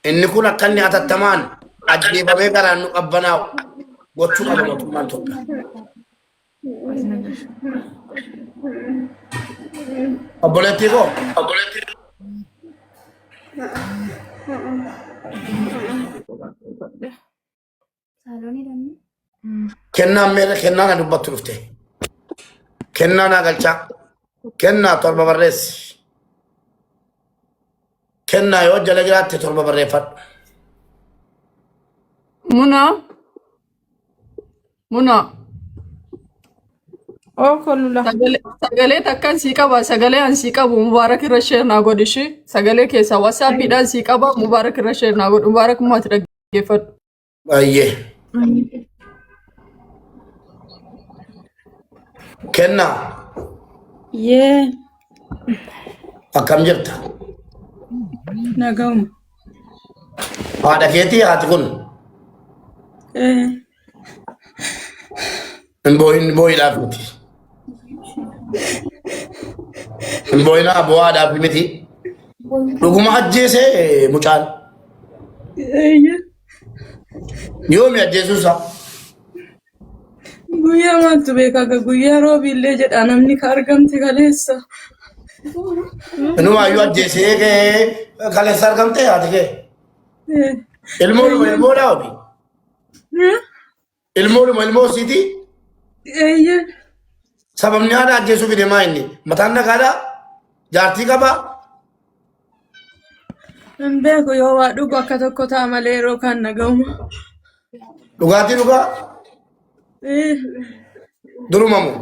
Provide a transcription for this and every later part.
inni kun akkanni atattamaan ajjeefamee garaan nu qabbanaa gochuu qaba mootummaan Itoophiyaa. Obboleettii koo kennaan meera kennaa na dubbattu dhufte kennaa naa galchaa kennaa torba barreessi kennaa yoo jala jiraatte torba barreeffadhu. Muna. Oh, kolula. Sagalee takkan si qaba. Sagalee an si qabu Mubaarak irra share naa godhi shi. Sagalee keessa WhatsAppiidhaan si qaba. Mubaarak irra share naa godhi. Mubaarak maati dhaggeeffadhu. Baay'ee. Kennaa. Yee. Akkam jirta? Nagauma. Haadha keetii haati kun? Hin boo'idhaaf miti. Hin boo'inaa bu'aadhaaf miti. Dhuguma ajjeesee mucaan. Yoomi ajjeesuusaa? Guyyaa maaltu beekaa guyyaa roobiillee jedha namni ka argamte kaleessa. Inumaayyuu ajjeesee kaleessa argamte haati kee? Ilmoodhaa obi? Ilmoo isiiti? Sababni haadha ajjeesuuf deemaa inni mataan dhagaadhaa? Jaartii qabaa? Hin beeku yoo waa dhugu akka tokko ta'a malee yeroo kan nagauma. Dhugaatii dhugaa? Durumamu?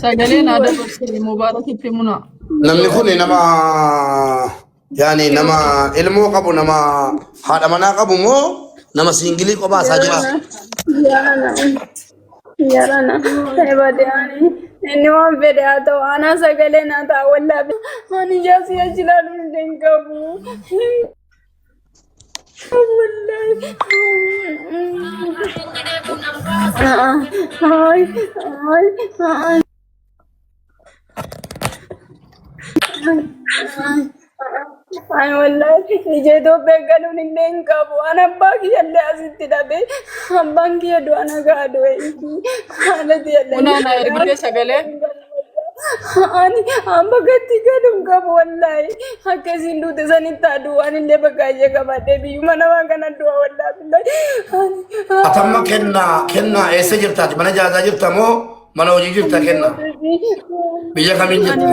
Sagalee naa dabarsi Mubaarakitti muna. Namni kun nama ilmoo qabu nama haadha manaa qabu moo nama siingilii kophaa isaa jira? Yarana, sebadani. Ini waan fedhe haa ta'u aanaa sagalee naa ta'a wallaahi. Ani jaasi ajilaalu hin dangabu. Ay wallahi ije to begalu hin dangabu. Ana bagi yalle asitti dabe. Bangi yadu ana gaadu iki. Ana yalle. Muna na ergite sagalee. Ani amba gatti gadum qabu wallahi akkasiin duute sanitti aduu ani illee bagaayee qabadhee biyyuma namaa kana du'a wallahi billahi. Atamma kennaa eessa jirtaati? Mana jaazaa jirta moo mana hojii jirta kennaa? Biyya kamiin jirti?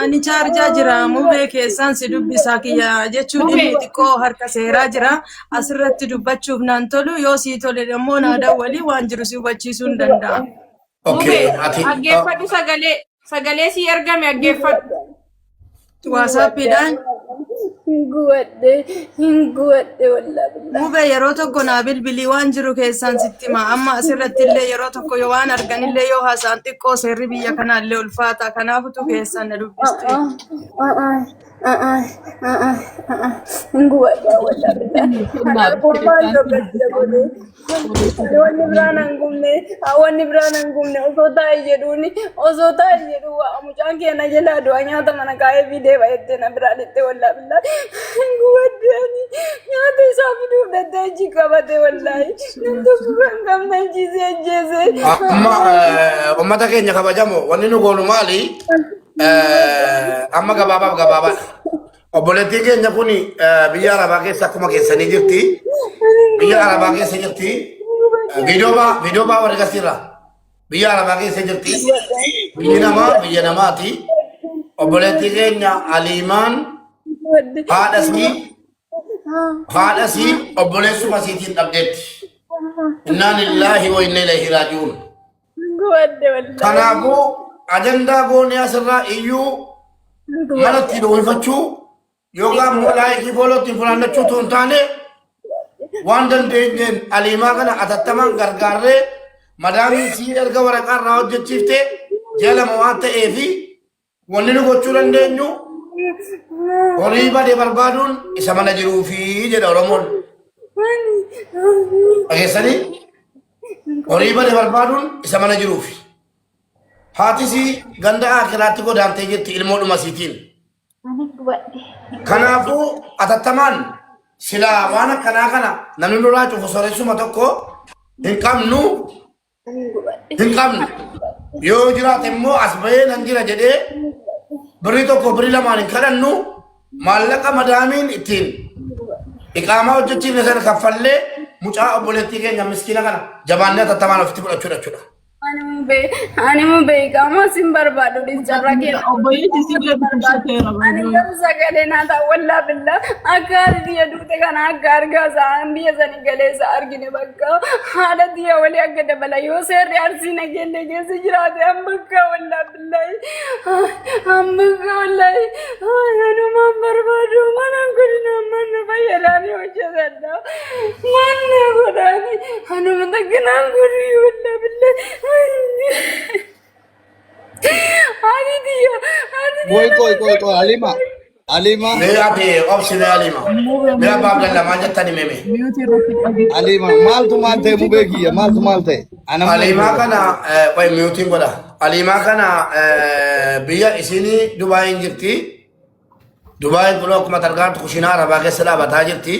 Ani chaarjaa jira mubee keessaan si dubbisaa kiyya jechuun inni xiqqoo harka seeraa jira asirratti dubbachuuf naan tolu yoo sii tole immoo naa dawwalii waan jiru si hubachiisuu hin danda'a. Okay, Aggeeffadhu sagalee si ergame aggeeffadhu. WhatsAppiidhaan Hinguwadde wallahi. mubee yeroo tokko naa bilbilii waan jiru keessaan sitti hima amma asirratti illee yeroo tokko yoo waan arganillee yoo haasaan xiqqoo seerri biyya kanaallee ulfaata kanaafutu keessaan na dubbiste. Hinguwadde wallahi. Wanni biraan hin gumne osoo taa'e jedhuuni mucaan keenya jalaa du'a nyaata mana kaa'ee fidee baay'attee na biraa dhitte wallahi billahi. Hinguwaddeeni nyaata isaa fiduuf dhattee achi qabate wallahi. Namni tokko kan qabna ajjiisee ajjeese. amma ummata keenya kabajamoo wanni nu goonu maali? Amma gabaabaadha. Obboleettiin keenya kun biyya Arabaa keessa akkuma keessanii jirti. Biyya Arabaa keessa jirti. Viidiyoo baa warri gasirra. Biyya Arabaa keessa jirti. Biyya namaati. Obboleettiin keenya Aliimaan haadhasii obboleessuma isiitiin dhabdeetti. Innaa lillaahi wa inna ilaihi raaji'uun. Hinguwadde wallahi. Kanaafuu ajandaa goonee asirraa iyyuu malatti dhoowwifachuu yookaan laayikii foolootiin funaannachuu tun taane waan dandeenyeen Aliimaa kana atattamaan gargaarree madaamiin sii erga waraqaa irraa hojjechiifte jaalama waan ta'eefi wanni nu gochuu dandeenyu Horii badee barbaaduun isa mana jiruu fi jedha Oromoon. Dhageessanii? Horii badee barbaaduun isa mana jiruu fi. Haatisi ganda akiraatti godaantee jirti ilmoodhuma isiitiin. Kanaafuu atattamaan silaa waan akkanaa kana namni nurraa cufu sooressuma tokko hin qabnu. Yoo jiraate immoo as bahee nan jira jedhee birrii tokko birrii lamaan hin kadhannu maallaqa madaamiin ittiin iqaamaa hojjechiifne sana kaffallee mucaa obboleettii keenya miskiina kana jabaannee atattamaan ofitti fudhachuudha jechuudha. Ani beekamu sin barbaadu carraa keenya. Obboleetti sibiila biqiltuu Ani garuu sagalee naa ta'u wallaa billaa akka biyya duute kana akka argaa isaan biyya sanii galeessa argine bakka haadha biyya walii akka dabala yoo seerri arsii nageellee keessa jiraate hambakka wallaa billaa hambakka wallaa anumaan barbaadu mana godina mana fayyadaanii hojjetadha mana godhaani anuma takkinaan godhii wallaa billaa. Koy, Alima. Bea be opsine Alima. Bea babla la manja tani meme. Alima, maltu malte mubegiya, maltu malte. Alima kana koy muting goda. Alima kana biya isini Dubai injirti. Dubai kulo kuma targaan kushina araba ke sala bata jirti.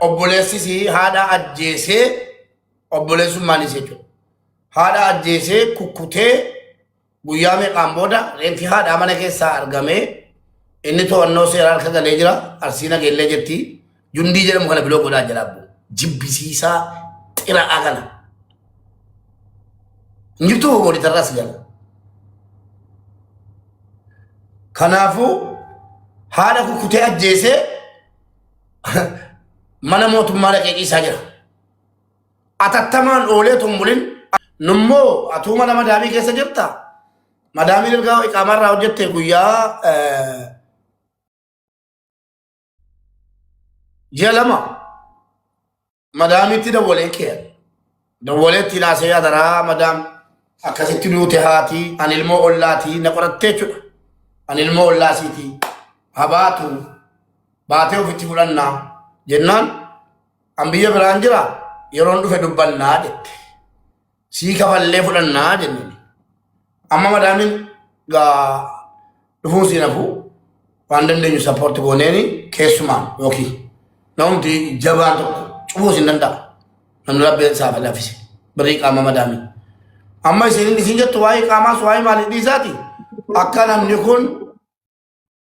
Obbolessi si hada ajjese obbolesummaan isee jechuudha. Haadha ajjeesee kukkutee guyyaa meeqaan booda reenfi haadhaa mana keessaa argamee inni to'annoo seeraa harka galee jira. Arsii nageellee jetti. Jundii jedhamu kana biloo godhaa jala abbu. Jibbisiisaa xiraa'aa kana. Injirtuu booditarraas jala. Kanaafuu haadha kukkutee ajjeesee mana mootummaa dhaqee ciisaa jira. Atattamaan oolee tumbulin nummoo atuma nama madaamii keessa jirta. Madaamiin ergaa iqaamarraa hojjette guyyaa ji'a lama madaamiitti dawwalee kee dawwaleetti naasee yaadaraa madaam akkasitti duute haati an ilmoo ollaatii na qorattee jechuudha. An ilmoo ollaasiitii habaatu baatee ofitti fudhannaa jennaan an biyya biraan jira. Yeroon dhufe dubbannaa jette. Sii kafallee fudhannaa jenneen. Amma madaamin gaa dhufuun si nafu waan dandeenyu sappoorti gooneeni keessumaan yookiin namumti jabaan tokko cufuus hin danda'a. Namni rabbeen isaa laffise birrii qaama madaamin. Amma isin jettu waa'ee qaamaas waa'ee maalii dhiisaati. Akka namni kun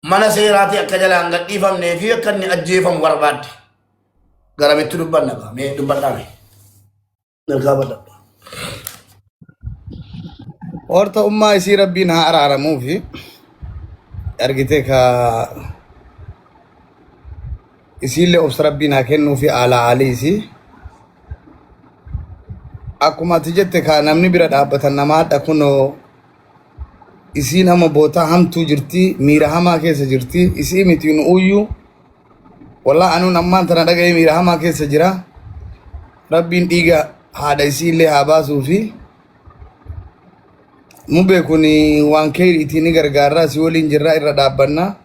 mana seeraatii akka jalaan gadhiifamnee fi akka inni ajjeefamu barbaadde. Garamitti dubbanna mee dubbadhaame. Nalkaa badadha. Horta ummaa isii rabbiin haa araaramuufi argitee ka isiillee obsa rabbiin haa kennuufi ala aliisi. Akkuma ati jette ka namni bira dhaabbatan namaadha kunoo isiin amma bootaa hamtuu jirti miira hamaa keessa jirti isii miti nu uyyuu. Wallah anuun ammaan tana dhaga'ee miira hamaa keessa jira. Rabbiin dhiiga haadha isiillee haa baasuufi nu beekun waan keeriitii ni gargaarraa si waliin jirraa irra dhaabbanna.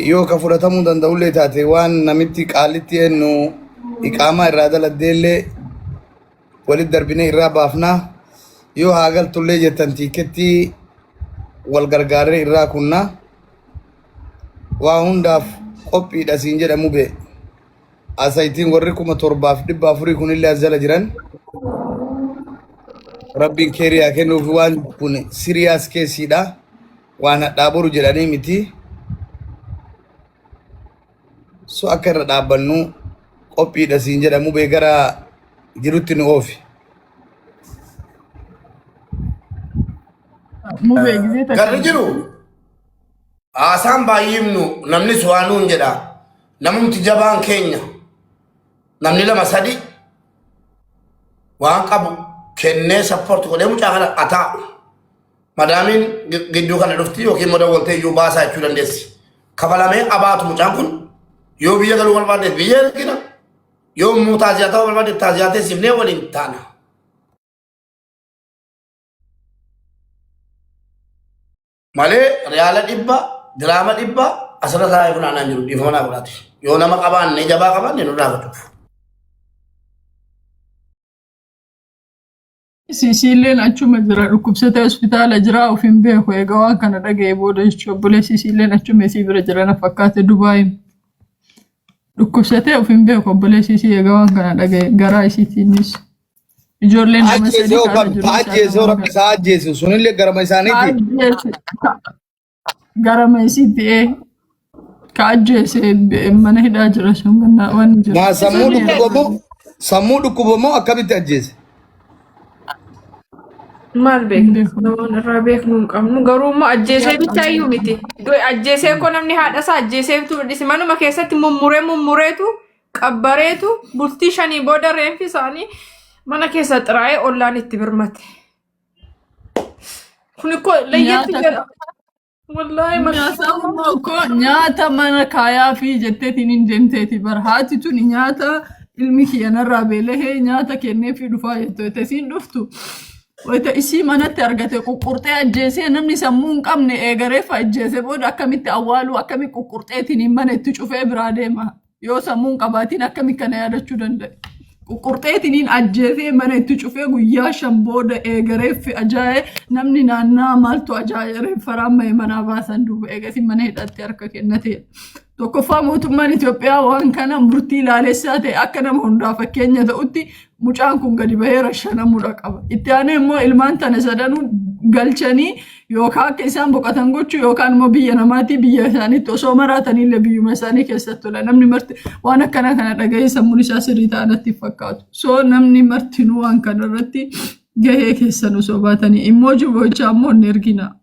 Yoo ka fudhatamuu danda'ullee taate waan namitti qaalitti hennu iqaamaa irraa daladdeellee walit darbinee irraa baafnaa. Yoo haa galtullee jettan tiiketti wal gargaarree irraa kunnaa. Waa hundaaf qophiidha siin jedhamu bee asaytiin warri 7,400 kunillee as jala jiran rabbiin keeriyaa kennuufi waan kun siriyaas keessiidha waan hadhaa boru jedhanii miti so akka irra dhaabbannu qophiidha siin jedhamu bee gara jirutti nu oofi. Garri jiru haasaan baay'imnu namni suwaanuun jedha namumti jabaan keenya namni lama sadi waan qabu kennee sappoorti godhee mucaa kana ataa'u madaamiin gidduu kana dhufti yookiin moda waltee iyyuu baasaa jechuu dandeessi kafalamee abaatu mucaan kun yoo biyya galuu barbaadeef biyya ergina yoo immoo taaziyaa ta'uu barbaadeef taaziyaa teessifnee waliin taana. Malee reyaala dhibba diraama dhibba asirra taa'ee funaanaa jiru dhiifama naa godhaati. Yoo nama qabaanne jabaa qabaanne nurraa godhuuf. Siisiilleen achuma jira dhukkubsatee hospitaala jira of hin beeku egaa waan kana dhaga'ee booda jechuudha obboleessi siisiilleen achuma isii bira jira na fakkaate Dubaayin dhukkubsatee of hin beeku obboleessi isii egaa waan kana dhaga'ee garaa isiitiinis ijoolleen nama sadii kana jiru ajjeesoo rabbi isaa ajjeesu sunillee garama isaaniiti garama isiitti ka ajjeese mana hidhaa jira sun gannaa waan jiru maa sammuu dhukkubamoo akkamitti ajjeese Maal beeknu namoonni irraa beeknu hin qabnu garuu immoo ajjeesee bichaa iyyuu miti. Ajjeesee koo namni haadha isaa ajjeeseetu dhisi manuma keessatti mummureetu qabbareetu bultii 5 booda reenfi isaanii mana keessa xiraa'ee ollaan itti birmate. Kun ikkoo leeyyatti jedha. Wallaahi nyaata mana kaayaa fi jetteetiin hin deemteeti bara haati tun nyaata ilmi kiyyanarraa beelahee nyaata kenneefii dhufaa jettoota isiin dhuftu. Wayita isii manatti argate quqqurxee ajjeesee namni sammuu hin qabne eegareeffa ajjeese booda akkamitti awwaaluu akkamitti quqqurxeetiin mana itti cufee biraa deema yoo sammuu hin qabaatiin akkamitti kana yaadachuu danda'e. Quqqurxeetiin ajjeesee mana itti cufee guyyaa 5 booda eegareeffi ajaa'ee namni naannaa maaltu ajaa'ee reeffaraan bahee manaa baasan duuba eegasi mana hidhatti harka kennatee. Tokkoffaa mootummaan Itoophiyaa waan kana murtii ilaalessaa ta'e akka nama hundaa fakkeenya ta'utti mucaan kun gadi bahee rashanamuudha qaba. Itti aanee immoo ilmaan tana sadanuu galchanii yookaan akka isaan boqotan gochuu yookaan immoo biyya namaatii biyya isaaniitti osoo maraatanillee biyyuma isaanii keessatti tola. Namni marti waan akkana kana dhaga'ee sammuun isaa sirrii ta'anatti fakkaatu. So namni martinuu waan kana irratti gahee keessan osoo baatanii immoo jiboocha ammoo hin ergina.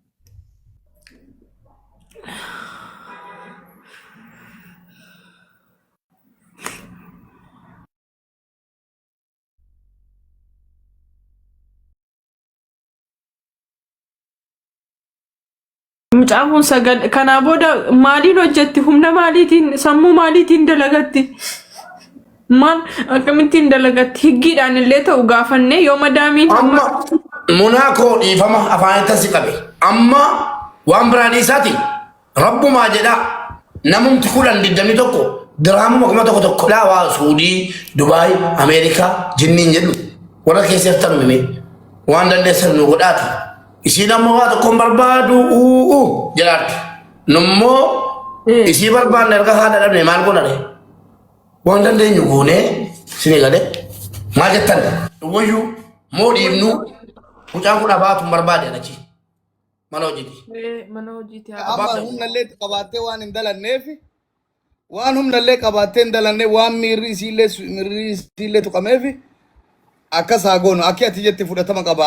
Mucaan kun kanaa booda maaliin hojjetti humna maaliitiin sammuu maaliitiin dalagatti maal akkamittiin dalagatti higgiidhaan illee ta'u gaafannee yoo madaamiin amma munaa koo dhiifama afaanitti si qabe amma waan biraan isaati rabbumaa jedha namumti 21 diraamuma 1 laawaa Suudii Dubaay Ameerikaa jinniin jedhu warra keessatti tanumime waan dandeessan nu godhaati. Isi nama waa tokkoon barbaadu jedhaatti. Nummoo isii barbaadne erga haadha dhabne maal godhane? Waan dandeenyu goonee sini gale maal jettan? Wayyuu moo dhiibnu mucaan kun abaatu barbaade achi mana hojiiti. amma humnallee qabaattee waan hin dalanneefi waan humnallee qabaattee hin dalannee waan miirri isiillee tuqameefi akka saagoonu akka ati jetti fudhatama qaba.